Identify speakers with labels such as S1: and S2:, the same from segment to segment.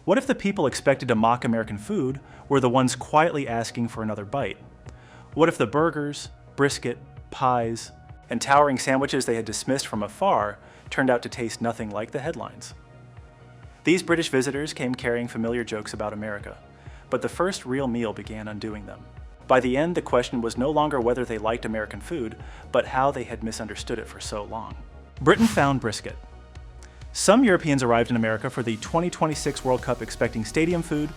S1: What if the people expected to mock American food were the ones quietly asking for another bite? What if the burgers, brisket, pies, and towering sandwiches they had dismissed from afar turned out to taste nothing like the headlines? These British visitors came carrying familiar jokes about America, but the first real meal began undoing them. By the end, the question was no longer whether they liked American food, but how they had misunderstood it for so long. Britain found brisket. Some Europeans arrived in America for the 2026 World Cup expecting stadium food,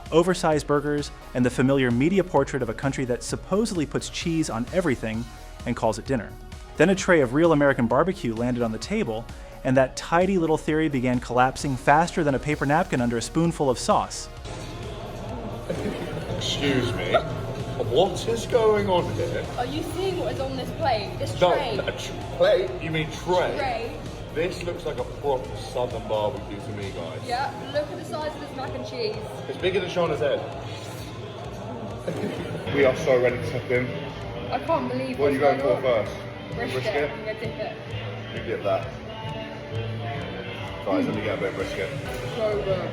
S1: oversized burgers, and the familiar media portrait of a country that supposedly puts cheese on everything and calls it dinner. Then a tray of real American barbecue landed on the table, and that tidy little theory began collapsing faster than a paper napkin under a spoonful of sauce.
S2: Excuse me, what is going on here?
S3: Are you seeing what is on this plate? This tray.
S2: No, plate? You mean tray?
S3: Tray.
S2: This looks like a proper southern barbecue to me, guys.
S3: Yeah, look at the size of this mac and cheese.
S2: It's bigger than Shauna's head. We are so ready to step in.
S3: I can't believe
S2: What are you going for first?
S3: Brisket. I'm gonna dip it.
S2: You dip that. Guys, let me get a bit of brisket.
S3: So good.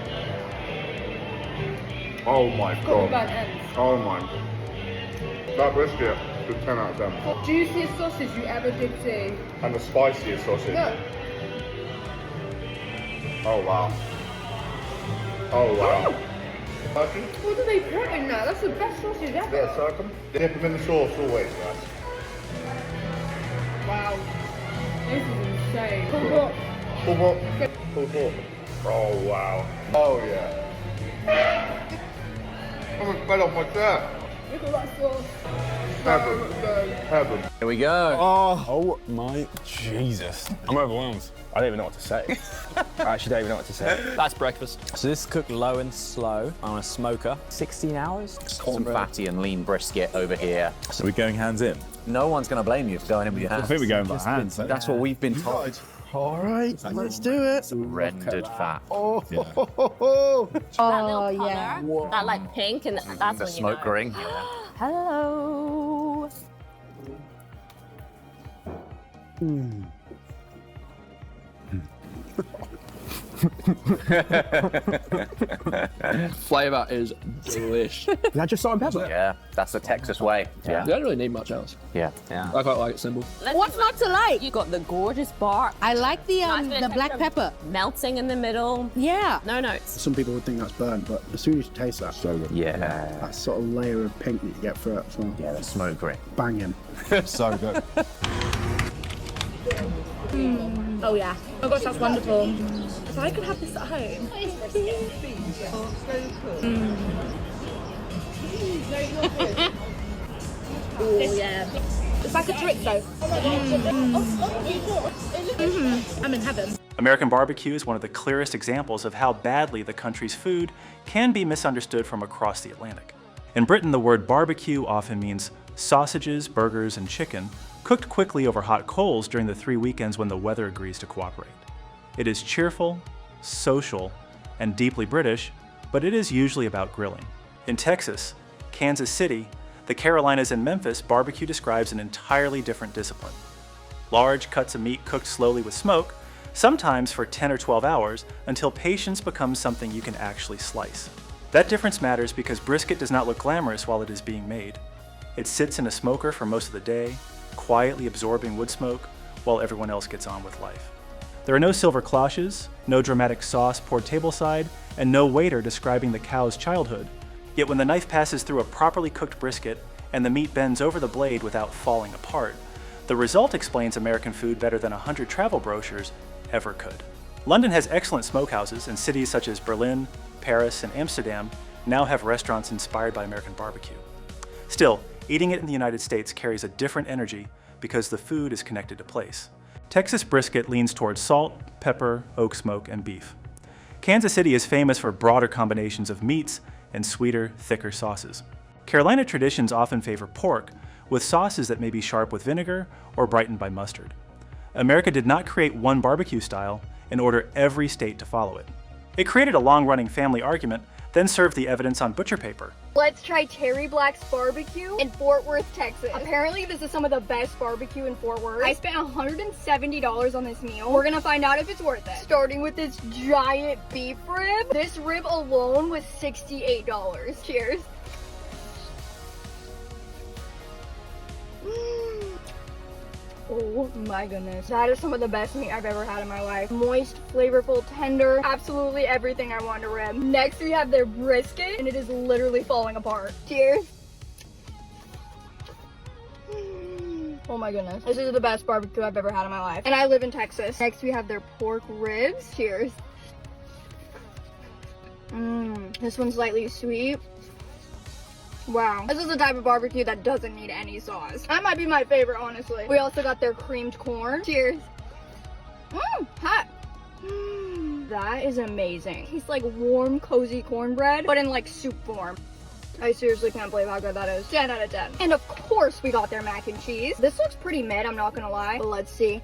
S2: Oh my
S3: Got
S2: god.
S3: bad ends.
S2: Oh my god. That brisket is 10 out of 10.
S3: What juiciest sausage you ever did see?
S2: And the spiciest sausage.
S3: Look.
S2: Oh wow. Oh wow. Turkey?
S3: What do they put in there? That's the best sausage ever.
S2: Bit of circum. Dip them in the sauce always, guys.
S3: Wow. This is insane.
S2: Pull pork. Oh wow. Oh yeah. I'm fed off my chair.
S3: Look at that sauce.
S2: Heaven. Heaven.
S4: Here we go.
S5: Oh my Jesus. I'm overwhelmed. I don't even know what to say. I actually don't even know what to say.
S4: That's breakfast.
S6: So this is cooked low and slow on a smoker. 16 hours.
S4: Some fatty and lean brisket over here.
S5: So we're going hands in?
S4: No one's going to blame you for going in with your hands.
S5: I think we're going by hands.
S4: That's what we've been told.
S5: All right, let's do it.
S4: Rendered fat.
S5: Oh,
S4: Yeah.
S7: That little color, that like pink, and that's
S4: The
S7: when
S4: smoke
S7: you know.
S4: ring.
S7: Hello.
S6: Flavour is delish.
S5: is that just salt and pepper?
S4: Yeah, that's the Texas way. Yeah.
S6: You don't really need much else.
S4: Yeah.
S6: I quite like it simple.
S7: What's not to like? You got the gorgeous bark.
S8: I like the
S7: Nice bit of
S8: black
S7: texture,
S8: pepper.
S7: melting in the middle.
S8: Yeah.
S7: No notes.
S9: Some people would think that's burnt, but as soon as you taste that, so good.
S4: Yeah.
S9: That sort of layer of pink that you get through it as well.
S4: Yeah, the smoke ring.
S9: Banging.
S5: So good.
S8: Oh yeah. Oh gosh, that's wonderful. If I could have this at home. Oh yeah. It's like a chorizo. I'm in heaven.
S1: American barbecue is one of the clearest examples of how badly the country's food can be misunderstood from across the Atlantic. In Britain, the word barbecue often means sausages, burgers, and chicken cooked quickly over hot coals during the 3 weekends when the weather agrees to cooperate. It is cheerful, social, and deeply British, but it is usually about grilling. In Texas, Kansas City, the Carolinas, and Memphis, barbecue describes an entirely different discipline. Large cuts of meat cooked slowly with smoke, sometimes for 10 or 12 hours, until patience becomes something you can actually slice. That difference matters because brisket does not look glamorous while it is being made. It sits in a smoker for most of the day, quietly absorbing wood smoke while everyone else gets on with life. There are no silver cloches, no dramatic sauce poured tableside, and no waiter describing the cow's childhood. Yet when the knife passes through a properly cooked brisket and the meat bends over the blade without falling apart, the result explains American food better than 100 travel brochures ever could. London has excellent smokehouses, and cities such as Berlin, Paris, and Amsterdam now have restaurants inspired by American barbecue. Still, eating it in the United States carries a different energy because the food is connected to place. Texas brisket leans towards salt, pepper, oak smoke, and beef. Kansas City is famous for broader combinations of meats and sweeter, thicker sauces. Carolina traditions often favor pork, with sauces that may be sharp with vinegar or brightened by mustard. America did not create one barbecue style and order every state to follow it. It created a long-running family argument then serve the evidence on butcher paper.
S10: Let's try Terry Black's barbecue in Fort Worth, Texas. Apparently this is some of the best barbecue in Fort Worth. I spent $170 on this meal. We're gonna find out if it's worth it. Starting with this giant beef rib. This rib alone was $68. Cheers. Oh my goodness. That is some of the best meat I've ever had in my life. Moist, flavorful, tender, absolutely everything I want in a rib. Next we have their brisket, and it is literally falling apart. Cheers. Oh my goodness. This is the best barbecue I've ever had in my life. And I live in Texas. Next we have their pork ribs. Cheers. This one's slightly sweet. Wow. This is the type of barbecue that doesn't need any sauce. That might be my favorite, honestly. We also got their creamed corn. Cheers. Hot. That is amazing. Tastes like warm, cozy cornbread, but in like soup form. I seriously can't believe how good that is. 10 out of 10. And of course we got their mac and cheese. This looks pretty mid, I'm not gonna lie. But let's see.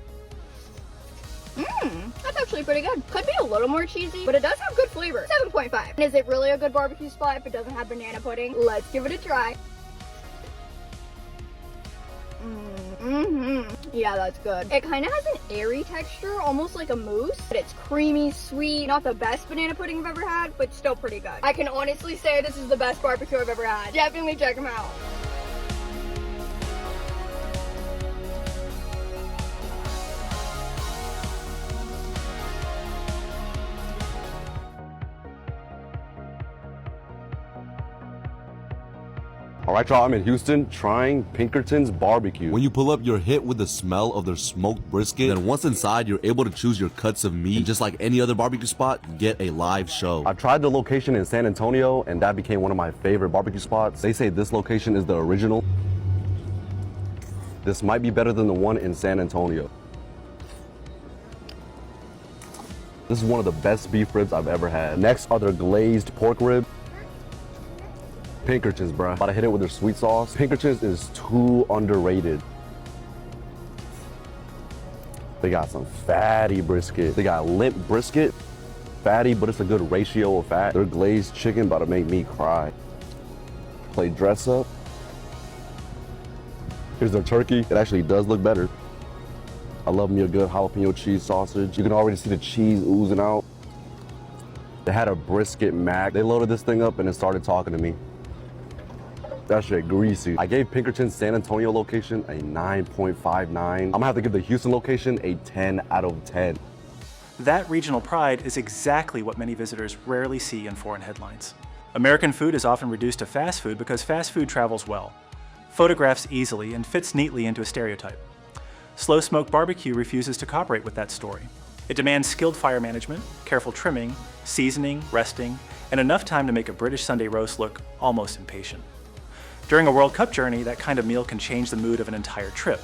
S10: That's actually pretty good. Could be a little more cheesy, but it does have good flavor. 7.5. And is it really a good barbecue spot if it doesn't have banana pudding? Let's give it a try. Yeah, that's good. It kind of has an airy texture, almost like a mousse, but it's creamy, sweet. Not the best banana pudding I've ever had, but still pretty good. I can honestly say this is the best barbecue I've ever had. Definitely check them out.
S11: All right, y'all, I'm in Houston trying Pinkerton's barbecue.
S12: When you pull up, you're hit with the smell of their smoked brisket. Then once inside, you're able to choose your cuts of meat. And just like any other barbecue spot, you get a live show.
S11: I've tried the location in San Antonio, and that became one of my favorite barbecue spots. They say this location is the original. This might be better than the one in San Antonio. This is one of the best beef ribs I've ever had. Next are their glazed pork rib. Pinkertons, bruh. About to hit it with their sweet sauce. Pinkertons is too underrated. They got some fatty brisket. They got limp brisket. Fatty, but it's a good ratio of fat. Their glazed chicken about to make me cry. Play dress up. Here's their turkey. It actually does look better. I love me a good jalapeno cheese sausage. You can already see the cheese oozing out. They had a brisket mac. They loaded this thing up and it started talking to me. That shit greasy. I gave Pinkerton's San Antonio location a 9.59. I'm gonna have to give the Houston location a 10 out of 10.
S1: That regional pride is exactly what many visitors rarely see in foreign headlines. American food is often reduced to fast food because fast food travels well, photographs easily, and fits neatly into a stereotype. Slow Smoke Barbecue refuses to cooperate with that story. It demands skilled fire management, careful trimming, seasoning, resting, and enough time to make a British Sunday roast look almost impatient. During a World Cup journey, that kind of meal can change the mood of an entire trip.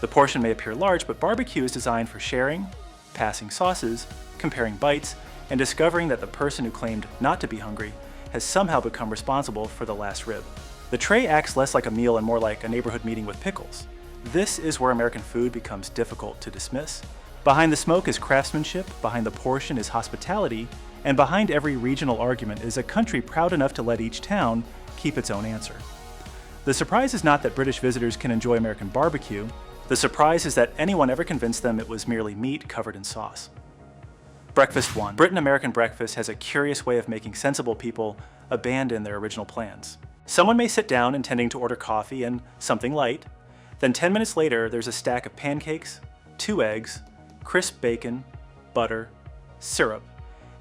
S1: The portion may appear large, but barbecue is designed for sharing, passing sauces, comparing bites, and discovering that the person who claimed not to be hungry has somehow become responsible for the last rib. The tray acts less like a meal and more like a neighborhood meeting with pickles. This is where American food becomes difficult to dismiss. Behind the smoke is craftsmanship, behind the portion is hospitality, and behind every regional argument is a country proud enough to let each town keep its own answer. The surprise is not that British visitors can enjoy American barbecue. The surprise is that anyone ever convinced them it was merely meat covered in sauce. Breakfast 1. Britain-American breakfast has a curious way of making sensible people abandon their original plans. Someone may sit down intending to order coffee and something light. Then 10 minutes later, there's a stack of pancakes, 2 eggs, crisp bacon, butter, syrup,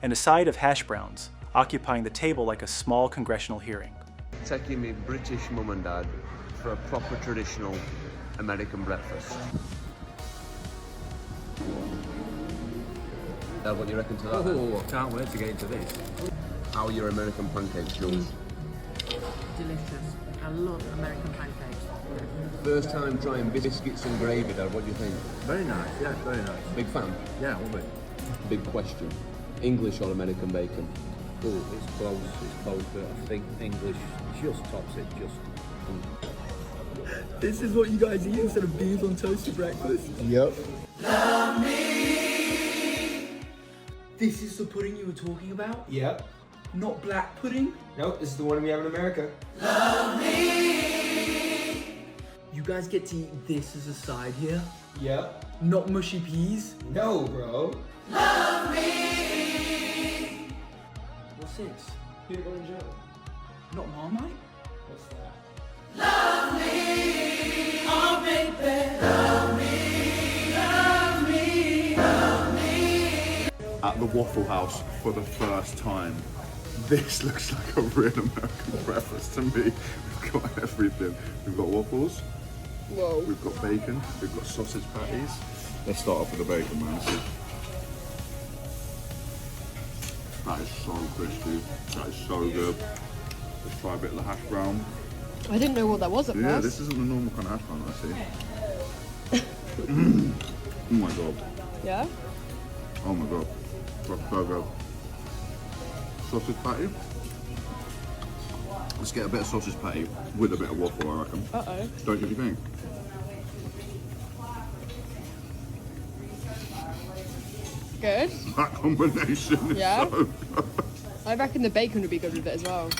S1: and a side of hash browns, occupying the table like a small congressional hearing.
S13: Taking me British mum and dad for a proper traditional American breakfast. Dad, what do you reckon to that?
S14: Oh, I can't wait to get into this.
S13: How are your American pancakes, Jules?
S15: Delicious. I love American pancakes.
S13: First time trying biscuits and gravy, Dad, what do you think?
S14: Very nice, yeah, very nice.
S13: Big fan?
S14: Yeah, love it.
S13: Big question. English or American bacon?
S14: Oh, it's close, but I think English just tops it,
S16: This is what you guys eat instead of beans on toast for breakfast?
S9: Yep.
S16: Love me. This is the pudding you were talking about?
S9: Yep.
S16: Not black pudding?
S17: Nope, this is the one we have in America.
S16: Love me! You guys get to eat this as a side here?
S17: Yep.
S16: Not mushy peas?
S17: No, bro.
S16: Love me! What's this?
S17: Peanut butter and jelly.
S16: Not Marmite?
S17: What's that?
S16: Love me! Oh, baby! Love me! Love me! Love me!
S2: At the Waffle House for the first time. This looks like a real American breakfast to me. We've got everything. We've got waffles.
S3: Whoa.
S2: We've got bacon. We've got sausage patties. Let's start off with the bacon, man. That is so crispy. That is so good. Let's try a bit of the hash brown.
S3: I didn't know what that was at
S2: Yeah,
S3: first.
S2: this isn't the normal kind of hash brown I see. Oh my god.
S3: Yeah?
S2: Oh my god. That's so good. Sausage patty. Let's get a bit of sausage patty with a bit of waffle, I reckon.
S3: Uh-oh.
S2: Don't you think?
S3: Good.
S2: That combination is
S3: Yeah.
S2: so good.
S3: I reckon the bacon would be good with it as well.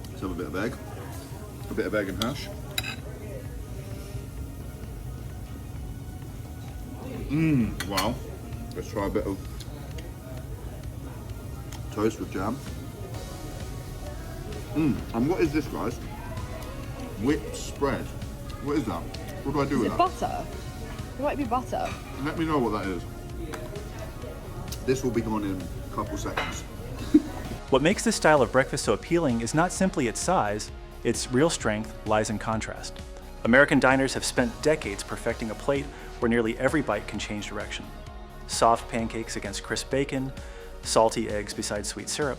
S2: Let's have a bit of egg. A bit of egg and hash. Wow. Let's try a bit of toast with jam. And what is this, guys? Whipped spread. What is that? What do I do
S3: Is
S2: with
S3: it
S2: that?
S3: butter? It might be butter.
S2: Let me know what that is. This will be gone in a couple seconds.
S1: What makes this style of breakfast so appealing is not simply its size, its real strength lies in contrast. American diners have spent decades perfecting a plate where nearly every bite can change direction. Soft pancakes against crisp bacon, salty eggs beside sweet syrup,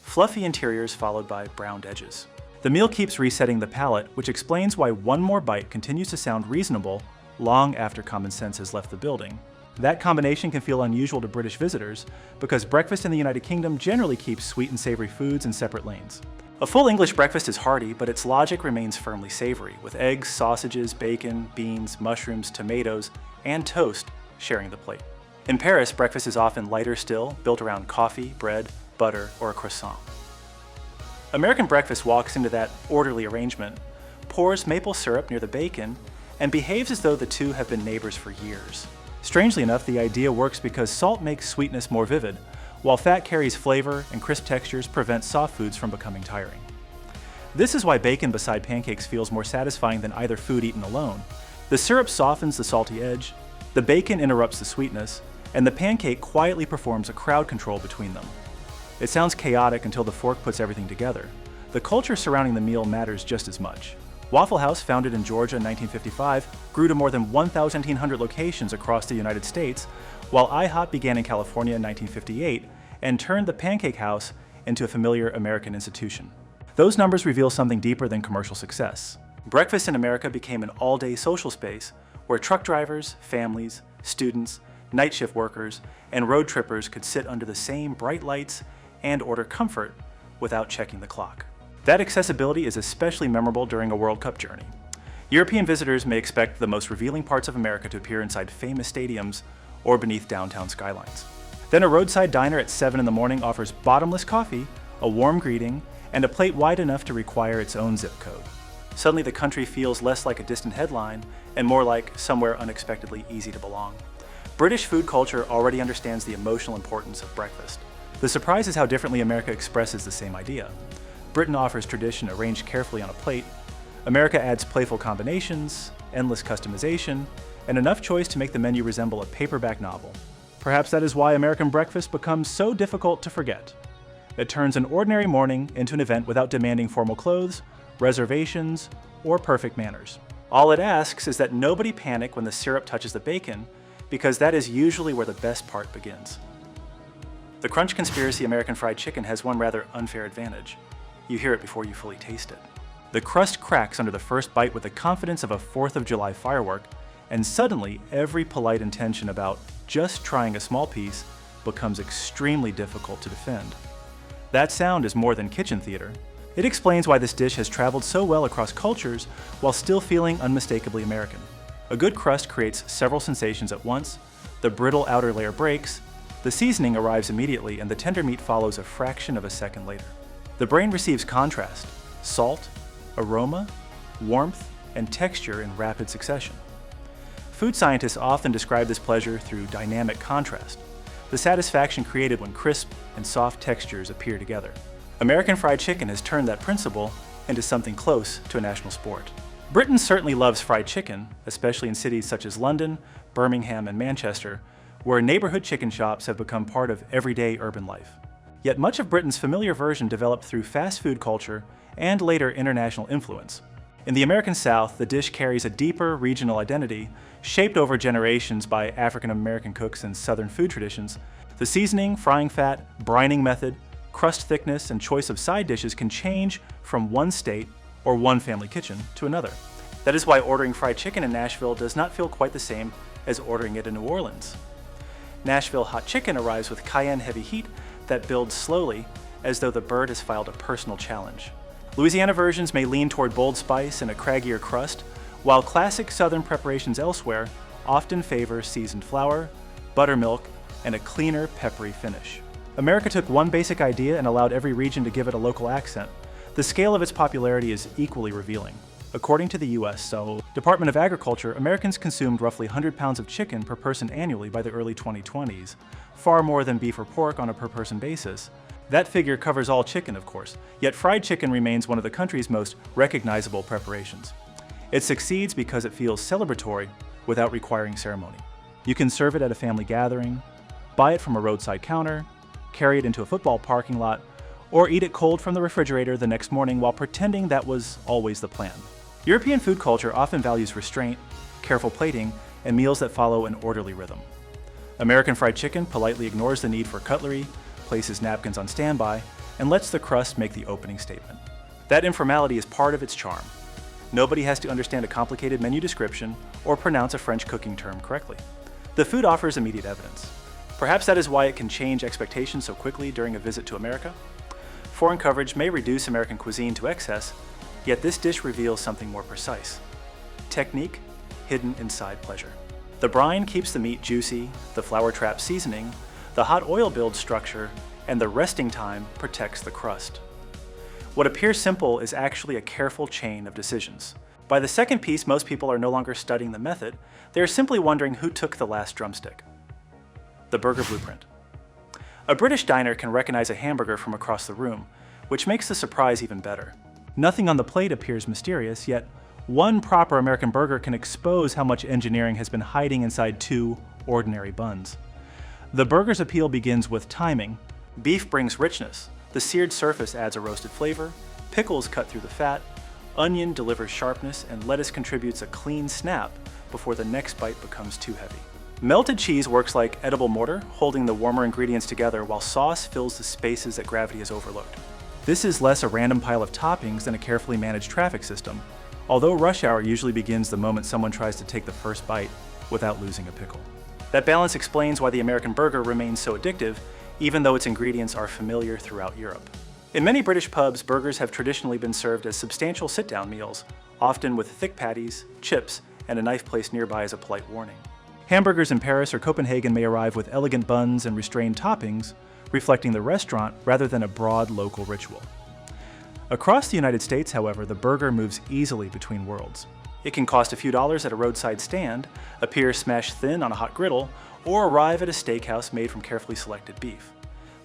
S1: fluffy interiors followed by browned edges. The meal keeps resetting the palate, which explains why one more bite continues to sound reasonable long after common sense has left the building. That combination can feel unusual to British visitors because breakfast in the United Kingdom generally keeps sweet and savory foods in separate lanes. A full English breakfast is hearty, but its logic remains firmly savory, with eggs, sausages, bacon, beans, mushrooms, tomatoes, and toast sharing the plate. In Paris, breakfast is often lighter still, built around coffee, bread, butter, or a croissant. American breakfast walks into that orderly arrangement, pours maple syrup near the bacon, and behaves as though the two have been neighbors for years. Strangely enough, the idea works because salt makes sweetness more vivid, while fat carries flavor and crisp textures prevent soft foods from becoming tiring. This is why bacon beside pancakes feels more satisfying than either food eaten alone. The syrup softens the salty edge, the bacon interrupts the sweetness, and the pancake quietly performs a crowd control between them. It sounds chaotic until the fork puts everything together. The culture surrounding the meal matters just as much. Waffle House, founded in Georgia in 1955, grew to more than 1,100 locations across the United States, while IHOP began in California in 1958 and turned the Pancake House into a familiar American institution. Those numbers reveal something deeper than commercial success. Breakfast in America became an all-day social space where truck drivers, families, students, night shift workers, and road trippers could sit under the same bright lights and order comfort without checking the clock. That accessibility is especially memorable during a World Cup journey. European visitors may expect the most revealing parts of America to appear inside famous stadiums or beneath downtown skylines. Then a roadside diner at 7 in the morning offers bottomless coffee, a warm greeting, and a plate wide enough to require its own zip code. Suddenly the country feels less like a distant headline and more like somewhere unexpectedly easy to belong. British food culture already understands the emotional importance of breakfast. The surprise is how differently America expresses the same idea. Britain offers tradition arranged carefully on a plate. America adds playful combinations, endless customization, and enough choice to make the menu resemble a paperback novel. Perhaps that is why American breakfast becomes so difficult to forget. It turns an ordinary morning into an event without demanding formal clothes, reservations, or perfect manners. All it asks is that nobody panic when the syrup touches the bacon, because that is usually where the best part begins. The Crunch Conspiracy American Fried Chicken has one rather unfair advantage. You hear it before you fully taste it. The crust cracks under the first bite with the confidence of a 4th of July firework, and suddenly every polite intention about just trying a small piece becomes extremely difficult to defend. That sound is more than kitchen theater. It explains why this dish has traveled so well across cultures while still feeling unmistakably American. A good crust creates several sensations at once, the brittle outer layer breaks, The seasoning arrives immediately and the tender meat follows a fraction of a second later. The brain receives contrast, salt, aroma, warmth, and texture in rapid succession. Food scientists often describe this pleasure through dynamic contrast, the satisfaction created when crisp and soft textures appear together. American fried chicken has turned that principle into something close to a national sport. Britain certainly loves fried chicken, especially in cities such as London, Birmingham, and Manchester, where neighborhood chicken shops have become part of everyday urban life. Yet much of Britain's familiar version developed through fast food culture and later international influence. In the American South, the dish carries a deeper regional identity, shaped over generations by African American cooks and Southern food traditions. The seasoning, frying fat, brining method, crust thickness, and choice of side dishes can change from one state or one family kitchen to another. That is why ordering fried chicken in Nashville does not feel quite the same as ordering it in New Orleans. Nashville hot chicken arrives with cayenne-heavy heat that builds slowly, as though the bird has filed a personal challenge. Louisiana versions may lean toward bold spice and a craggier crust, while classic Southern preparations elsewhere often favor seasoned flour, buttermilk, and a cleaner, peppery finish. America took one basic idea and allowed every region to give it a local accent. The scale of its popularity is equally revealing. According to the US Department of Agriculture, Americans consumed roughly 100 pounds of chicken per person annually by the early 2020s, far more than beef or pork on a per-person basis. That figure covers all chicken, of course, yet fried chicken remains one of the country's most recognizable preparations. It succeeds because it feels celebratory without requiring ceremony. You can serve it at a family gathering, buy it from a roadside counter, carry it into a football parking lot, or eat it cold from the refrigerator the next morning while pretending that was always the plan. European food culture often values restraint, careful plating, and meals that follow an orderly rhythm. American fried chicken politely ignores the need for cutlery, places napkins on standby, and lets the crust make the opening statement. That informality is part of its charm. Nobody has to understand a complicated menu description or pronounce a French cooking term correctly. The food offers immediate evidence. Perhaps that is why it can change expectations so quickly during a visit to America. Foreign coverage may reduce American cuisine to excess, yet this dish reveals something more precise: technique hidden inside pleasure. The brine keeps the meat juicy, the flour trap seasoning, the hot oil builds structure, and the resting time protects the crust. What appears simple is actually a careful chain of decisions. By the second piece, most people are no longer studying the method, they are simply wondering who took the last drumstick. The burger blueprint. A British diner can recognize a hamburger from across the room, which makes the surprise even better. Nothing on the plate appears mysterious, yet one proper American burger can expose how much engineering has been hiding inside two ordinary buns. The burger's appeal begins with timing. Beef brings richness, the seared surface adds a roasted flavor, pickles cut through the fat, onion delivers sharpness, and lettuce contributes a clean snap before the next bite becomes too heavy. Melted cheese works like edible mortar, holding the warmer ingredients together while sauce fills the spaces that gravity has overlooked. This is less a random pile of toppings than a carefully managed traffic system, although rush hour usually begins the moment someone tries to take the first bite without losing a pickle. That balance explains why the American burger remains so addictive, even though its ingredients are familiar throughout Europe. In many British pubs, burgers have traditionally been served as substantial sit-down meals, often with thick patties, chips, and a knife placed nearby as a polite warning. Hamburgers in Paris or Copenhagen may arrive with elegant buns and restrained toppings, reflecting the restaurant rather than a broad local ritual. Across the United States, however, the burger moves easily between worlds. It can cost a few dollars at a roadside stand, appear smashed thin on a hot griddle, or arrive at a steakhouse made from carefully selected beef.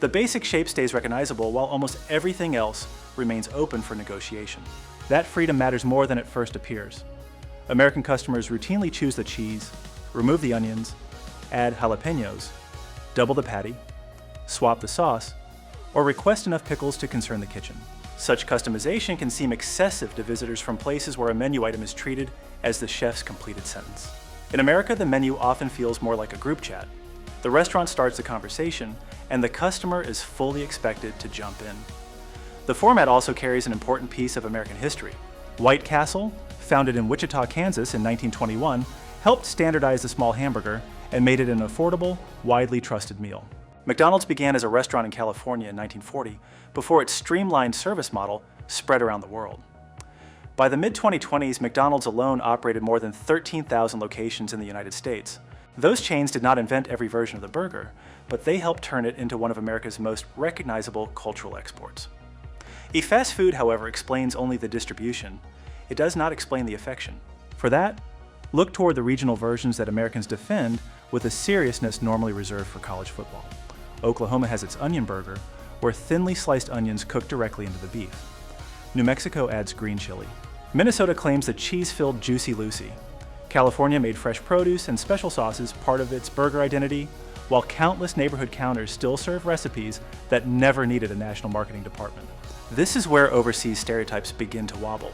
S1: The basic shape stays recognizable while almost everything else remains open for negotiation. That freedom matters more than it first appears. American customers routinely choose the cheese, remove the onions, add jalapenos, double the patty, swap the sauce, or request enough pickles to concern the kitchen. Such customization can seem excessive to visitors from places where a menu item is treated as the chef's completed sentence. In America, the menu often feels more like a group chat. The restaurant starts the conversation, and the customer is fully expected to jump in. The format also carries an important piece of American history. White Castle, founded in Wichita, Kansas in 1921, helped standardize the small hamburger and made it an affordable, widely trusted meal. McDonald's began as a restaurant in California in 1940 before its streamlined service model spread around the world. By the mid-2020s, McDonald's alone operated more than 13,000 locations in the United States. Those chains did not invent every version of the burger, but they help turn it into one of America's most recognizable cultural exports. If fast food, however, explains only the distribution, it does not explain the affection. For that, look toward the regional versions that Americans defend with a seriousness normally reserved for college football. Oklahoma has its onion burger, where thinly sliced onions cook directly into the beef. New Mexico adds green chili. Minnesota claims the cheese-filled Juicy Lucy. California made fresh produce and special sauces part of its burger identity, while countless neighborhood counters still serve recipes that never needed a national marketing department. This is where overseas stereotypes begin to wobble.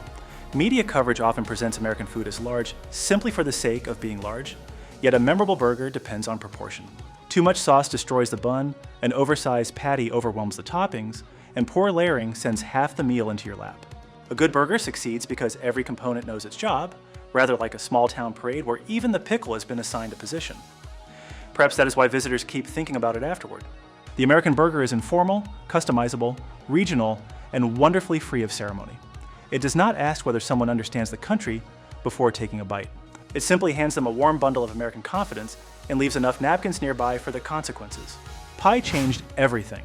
S1: Media coverage often presents American food as large simply for the sake of being large, yet a memorable burger depends on proportion. Too much sauce destroys the bun, an oversized patty overwhelms the toppings, and poor layering sends half the meal into your lap. A good burger succeeds because every component knows its job, rather like a small town parade where even the pickle has been assigned a position. Perhaps that is why visitors keep thinking about it afterward. The American burger is informal, customizable, regional, and wonderfully free of ceremony. It does not ask whether someone understands the country before taking a bite. It simply hands them a warm bundle of American confidence and leaves enough napkins nearby for the consequences. Pie changed everything.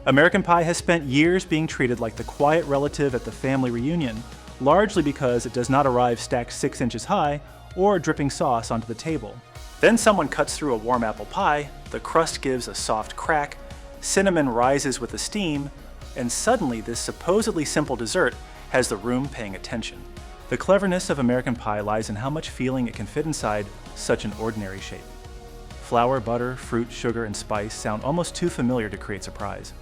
S1: American pie has spent years being treated like the quiet relative at the family reunion, largely because it does not arrive stacked 6 inches high or dripping sauce onto the table. Then someone cuts through a warm apple pie, the crust gives a soft crack, cinnamon rises with the steam, and suddenly this supposedly simple dessert has the room paying attention. The cleverness of American pie lies in how much feeling it can fit inside such an ordinary shape. Flour, butter, fruit, sugar, and spice sound almost too familiar to create surprise,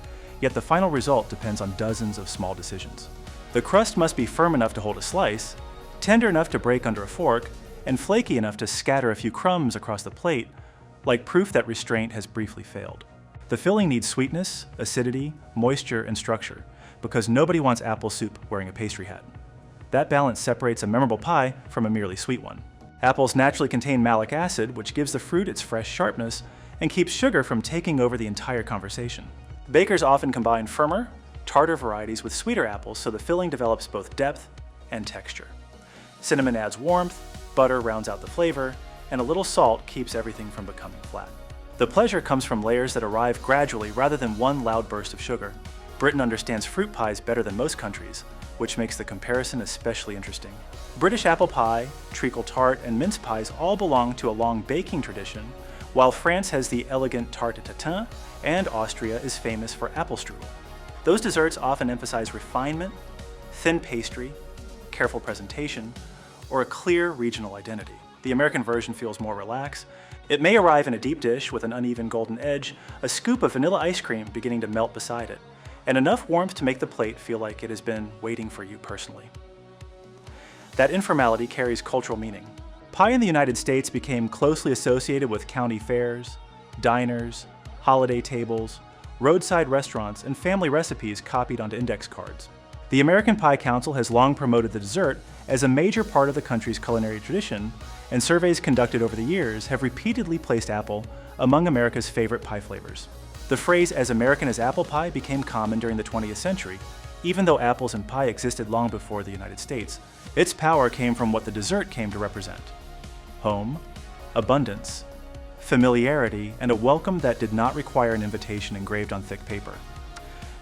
S1: yet the final result depends on dozens of small decisions. The crust must be firm enough to hold a slice, tender enough to break under a fork, and flaky enough to scatter a few crumbs across the plate, like proof that restraint has briefly failed. The filling needs sweetness, acidity, moisture, and structure, because nobody wants apple soup wearing a pastry hat. That balance separates a memorable pie from a merely sweet one. Apples naturally contain malic acid, which gives the fruit its fresh sharpness and keeps sugar from taking over the entire conversation. Bakers often combine firmer, tartar varieties with sweeter apples so the filling develops both depth and texture. Cinnamon adds warmth, butter rounds out the flavor, and a little salt keeps everything from becoming flat. The pleasure comes from layers that arrive gradually rather than one loud burst of sugar. Britain understands fruit pies better than most countries, which makes the comparison especially interesting. British apple pie, treacle tart, and mince pies all belong to a long baking tradition, while France has the elegant tarte tatin, and Austria is famous for apple strudel. Those desserts often emphasize refinement, thin pastry, careful presentation, or a clear regional identity. The American version feels more relaxed. It may arrive in a deep dish with an uneven golden edge, a scoop of vanilla ice cream beginning to melt beside it, and enough warmth to make the plate feel like it has been waiting for you personally. That informality carries cultural meaning. Pie in the United States became closely associated with county fairs, diners, holiday tables, roadside restaurants, and family recipes copied onto index cards. The American Pie Council has long promoted the dessert as a major part of the country's culinary tradition, and surveys conducted over the years have repeatedly placed apple among America's favorite pie flavors. The phrase "as American as apple pie" became common during the 20th century. Even though apples and pie existed long before the United States, its power came from what the dessert came to represent: home, abundance, familiarity, and a welcome that did not require an invitation engraved on thick paper.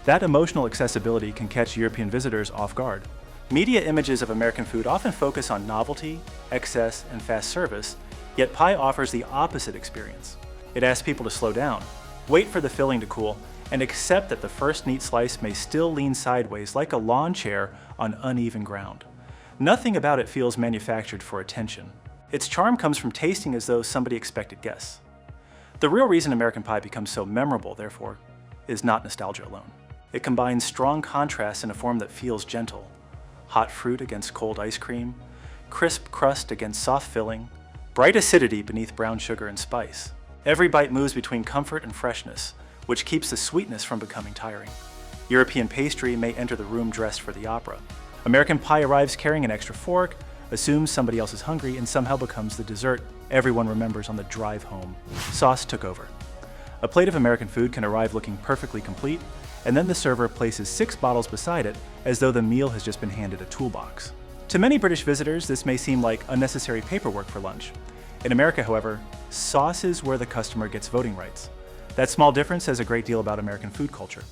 S1: That emotional accessibility can catch European visitors off guard. Media images of American food often focus on novelty, excess, and fast service, yet pie offers the opposite experience. It asks people to slow down, wait for the filling to cool, and accept that the first neat slice may still lean sideways like a lawn chair on uneven ground. Nothing about it feels manufactured for attention. Its charm comes from tasting as though somebody expected guests. The real reason American pie becomes so memorable, therefore, is not nostalgia alone. It combines strong contrasts in a form that feels gentle: hot fruit against cold ice cream, crisp crust against soft filling, bright acidity beneath brown sugar and spice. Every bite moves between comfort and freshness, which keeps the sweetness from becoming tiring. European pastry may enter the room dressed for the opera. American pie arrives carrying an extra fork, assumes somebody else is hungry, and somehow becomes the dessert everyone remembers on the drive home. Sauce took over. A plate of American food can arrive looking perfectly complete, and then the server places 6 bottles beside it as though the meal has just been handed a toolbox. To many British visitors, this may seem like unnecessary paperwork for lunch. In America, however, sauce is where the customer gets voting rights. That small difference says a great deal about American food culture.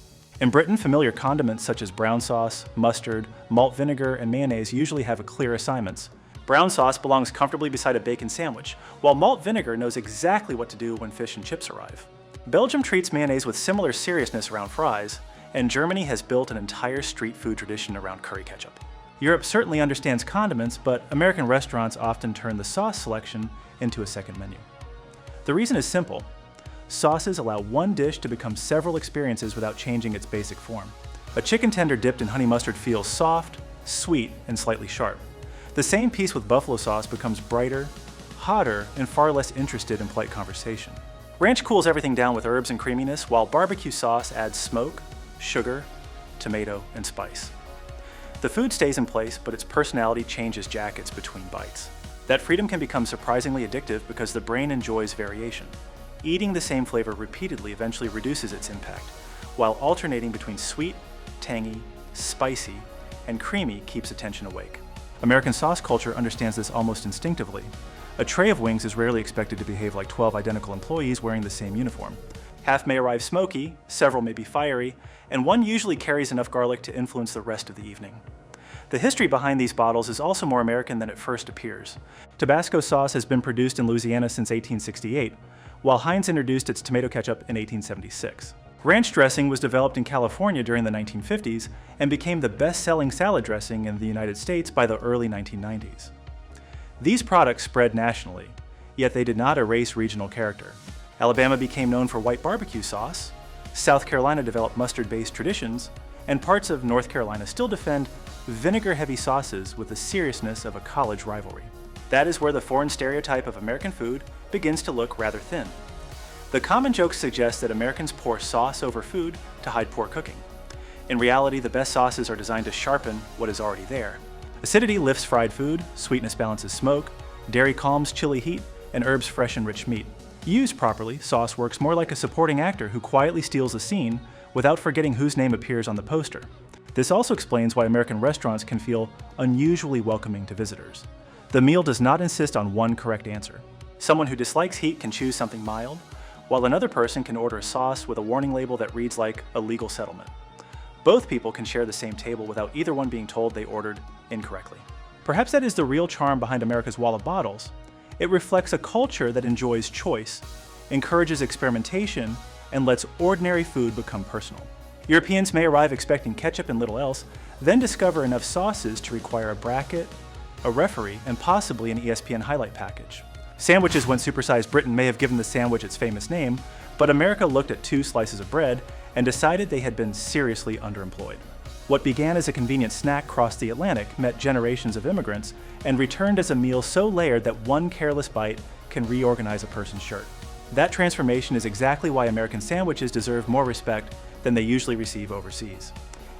S1: In Britain, familiar condiments such as brown sauce, mustard, malt vinegar, and mayonnaise usually have clear assignments. Brown sauce belongs comfortably beside a bacon sandwich, while malt vinegar knows exactly what to do when fish and chips arrive. Belgium treats mayonnaise with similar seriousness around fries, and Germany has built an entire street food tradition around curry ketchup. Europe certainly understands condiments, but American restaurants often turn the sauce selection into a second menu. The reason is simple. Sauces allow one dish to become several experiences without changing its basic form. A chicken tender dipped in honey mustard feels soft, sweet, and slightly sharp. The same piece with buffalo sauce becomes brighter, hotter, and far less interested in polite conversation. Ranch cools everything down with herbs and creaminess, while barbecue sauce adds smoke, sugar, tomato, and spice. The food stays in place, but its personality changes jackets between bites. That freedom can become surprisingly addictive because the brain enjoys variation. Eating the same flavor repeatedly eventually reduces its impact, while alternating between sweet, tangy, spicy, and creamy keeps attention awake. American sauce culture understands this almost instinctively. A tray of wings is rarely expected to behave like 12 identical employees wearing the same uniform. Half may arrive smoky, several may be fiery, and one usually carries enough garlic to influence the rest of the evening. The history behind these bottles is also more American than it first appears. Tabasco sauce has been produced in Louisiana since 1868, while Heinz introduced its tomato ketchup in 1876. Ranch dressing was developed in California during the 1950s and became the best-selling salad dressing in the United States by the early 1990s. These products spread nationally, yet they did not erase regional character. Alabama became known for white barbecue sauce, South Carolina developed mustard-based traditions, and parts of North Carolina still defend vinegar-heavy sauces with the seriousness of a college rivalry. That is where the foreign stereotype of American food begins to look rather thin. The common joke suggests that Americans pour sauce over food to hide poor cooking. In reality, the best sauces are designed to sharpen what is already there. Acidity lifts fried food, sweetness balances smoke, dairy calms chilly heat, and herbs freshen rich meat. Used properly, sauce works more like a supporting actor who quietly steals a scene without forgetting whose name appears on the poster. This also explains why American restaurants can feel unusually welcoming to visitors. The meal does not insist on one correct answer. Someone who dislikes heat can choose something mild, while another person can order a sauce with a warning label that reads like a legal settlement. Both people can share the same table without either one being told they ordered incorrectly. Perhaps that is the real charm behind America's wall of bottles. It reflects a culture that enjoys choice, encourages experimentation, and lets ordinary food become personal. Europeans may arrive expecting ketchup and little else, then discover enough sauces to require a bracket, a referee, and possibly an ESPN highlight package. Sandwiches when supersized Britain may have given the sandwich its famous name, but America looked at 2 slices of bread and decided they had been seriously underemployed. What began as a convenient snack crossed the Atlantic met generations of immigrants and returned as a meal so layered that one careless bite can reorganize a person's shirt. That transformation is exactly why American sandwiches deserve more respect than they usually receive overseas.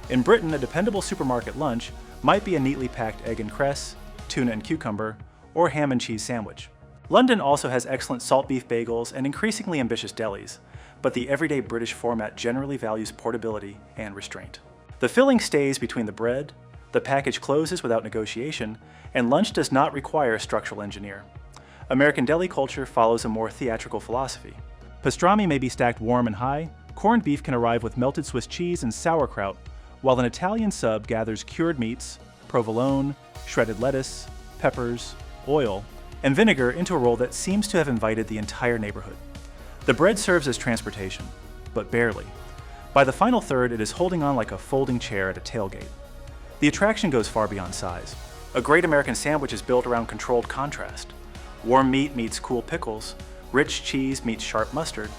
S1: In Britain, a dependable supermarket lunch might be a neatly packed egg and cress, tuna and cucumber, or ham and cheese sandwich. London also has excellent salt beef bagels and increasingly ambitious delis, but the everyday British format generally values portability and restraint. The filling stays between the bread, the package closes without negotiation, and lunch does not require a structural engineer. American deli culture follows a more theatrical philosophy. Pastrami may be stacked warm and high, corned beef can arrive with melted Swiss cheese and sauerkraut, while an Italian sub gathers cured meats, provolone, shredded lettuce, peppers, oil, and vinegar into a roll that seems to have invited the entire neighborhood. The bread serves as transportation, but barely. By the final third, it is holding on like a folding chair at a tailgate. The attraction goes far beyond size. A great American sandwich is built around controlled contrast. Warm meat meets cool pickles, rich cheese meets sharp mustard,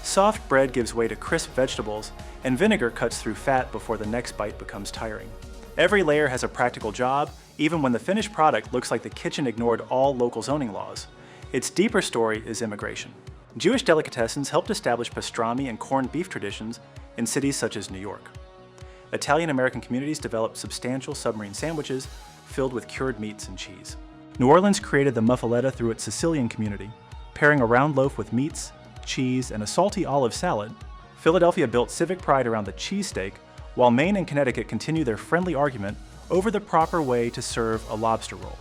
S1: soft bread gives way to crisp vegetables, and vinegar cuts through fat before the next bite becomes tiring. Every layer has a practical job, even when the finished product looks like the kitchen ignored all local zoning laws. Its deeper story is immigration. Jewish delicatessens helped establish pastrami and corned beef traditions in cities such as New York. Italian-American communities developed substantial submarine sandwiches filled with cured meats and cheese. New Orleans created the muffaletta through its Sicilian community, pairing a round loaf with meats, cheese, and a salty olive salad. Philadelphia built civic pride around the cheesesteak, while Maine and Connecticut continue their friendly argument over the proper way to serve a lobster roll.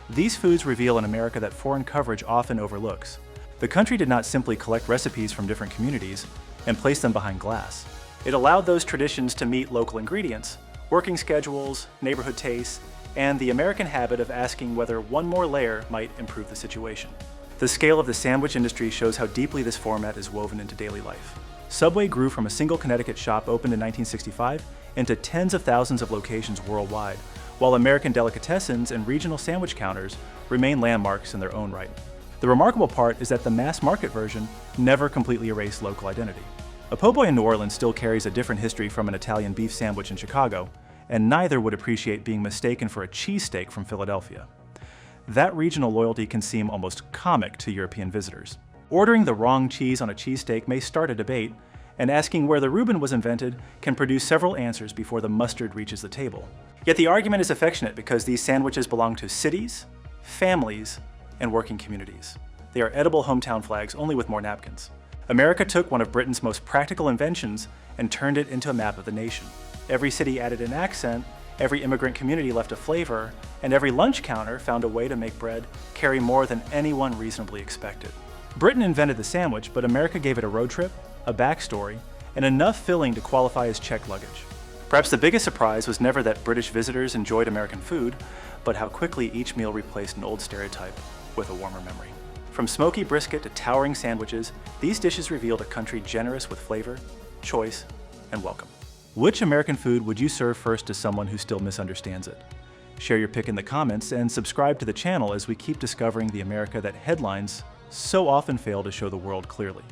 S1: These foods reveal an America that foreign coverage often overlooks. The country did not simply collect recipes from different communities and place them behind glass. It allowed those traditions to meet local ingredients, working schedules, neighborhood tastes, and the American habit of asking whether one more layer might improve the situation. The scale of the sandwich industry shows how deeply this format is woven into daily life. Subway grew from a single Connecticut shop opened in 1965 into tens of thousands of locations worldwide, while American delicatessens and regional sandwich counters remain landmarks in their own right. The remarkable part is that the mass market version never completely erased local identity. A po' boy in New Orleans still carries a different history from an Italian beef sandwich in Chicago, and neither would appreciate being mistaken for a cheesesteak from Philadelphia. That regional loyalty can seem almost comic to European visitors. Ordering the wrong cheese on a cheesesteak may start a debate, and asking where the Reuben was invented can produce several answers before the mustard reaches the table. Yet the argument is affectionate because these sandwiches belong to cities, families, and working communities. They are edible hometown flags, only with more napkins. America took one of Britain's most practical inventions and turned it into a map of the nation. Every city added an accent, every immigrant community left a flavor, and every lunch counter found a way to make bread carry more than anyone reasonably expected. Britain invented the sandwich, but America gave it a road trip, a backstory, and enough filling to qualify as checked luggage. Perhaps the biggest surprise was never that British visitors enjoyed American food, but how quickly each meal replaced an old stereotype with a warmer memory. From smoky brisket to towering sandwiches, these dishes revealed a country generous with flavor, choice, and welcome. Which American food would you serve first to someone who still misunderstands it? Share your pick in the comments and subscribe to the channel as we keep discovering the America that headlines so often fail to show the world clearly.